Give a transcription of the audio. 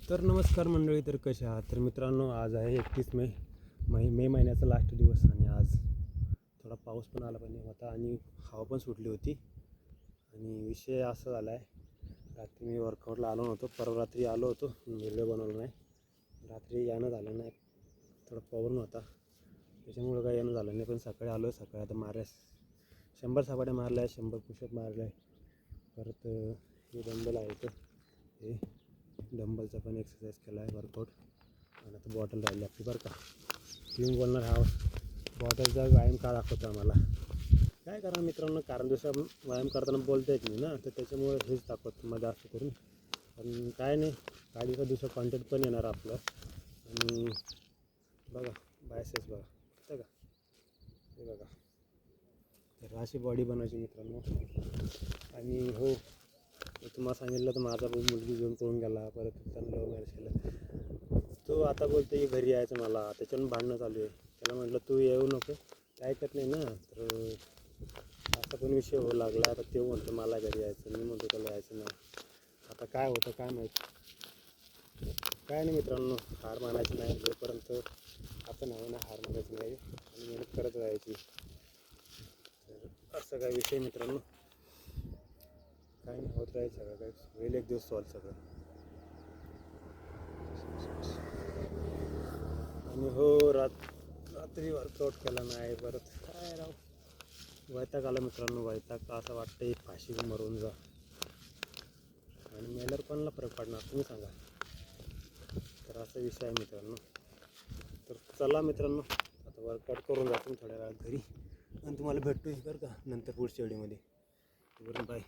तर नमस्कार मंडळी, तर कसे आहात? तर मित्रांनो, आज आहे 31 मे महिन्याचा लास्ट दिवस आणि आज थोडा पाऊस पण आला पण होता आणि हवा पण सुटली होती. आणि विषय असा झाला आहे, रात्री मी वर्कआउटला आलो नव्हतो, परवा रात्री आलो होतो, व्हिडिओ बनवला नाही. रात्री यानं झालं नाही, थोडा प्रॉब्लेम होता, त्याच्यामुळं काही यानं झालं नाही. पण सकाळी आलो, सकाळी आता मारल्या 100 सपाट्या मारल्या, 100 पुशअप मारले. परत हे डंबल आहे, तर हे डंबलचा पण एक्सरसाइज केला आहे, वर्कआउट. आणि आता बॉटल राहिली आपली बरं का. पिऊन बोलणार, हा बॉटलचा व्यायाम का दाखवतो आम्हाला. काय करा मित्रांनो, कारण दुसरा व्यायाम करताना बोलता येत नाही ना, तर त्याच्यामुळे हेच दाखवतो मग जास्त करून. पण काय नाही, काही दिवसात दुसरं कॉन्टेंट पण येणार आपलं. आणि बघा बायसेप्स बघा, का हे बघा, तर अशी बॉडी बनवायची मित्रांनो. आणि हो, तुम्हाला सांगितलं तर माझा भाऊ मुलगी घेऊन पळून गेला, परत त्यानं लव्ह मॅरेज केलं. तो आता बोलतो की घरी यायचं मला, त्याच्यानं भांडणं चालू आहे. त्याला म्हटलं तू येऊ नको, काय ऐकत नाही ना. तर असा पण विषय होऊ लागला. आता ते म्हणतो मला घरी यायचं, मी म्हणतो त्याला यायचं नाही. आता काय होतं काय माहीत. काय नाही मित्रांनो, हार मानायची नाही, जोपर्यंत आपण हवं ना हार मानायची नाही आणि मेहनत करत राहायची. तर असं काय विषय मित्रांनो, काही नाही, होत राहील सगळं, काही होईल एक दिवस सॉल्व सगळं. आणि हो, रात्री वर्कआउट केला नाही, परत काय राव वैताग आला मित्रांनो. वैताग असं वाटतं फाशी मरून जा, आणि मेल्यावर कोणाला फरक पडणार तुम्ही सांगा. तर असा विषय आहे मित्रांनो. तर चला मित्रांनो, आता वर्कआउट करून जातो थोड्या वेळात घरी, आणि तुम्हाला भेटतो बरं का नंतर पुढच्या व्हिडिओमध्ये. बाय.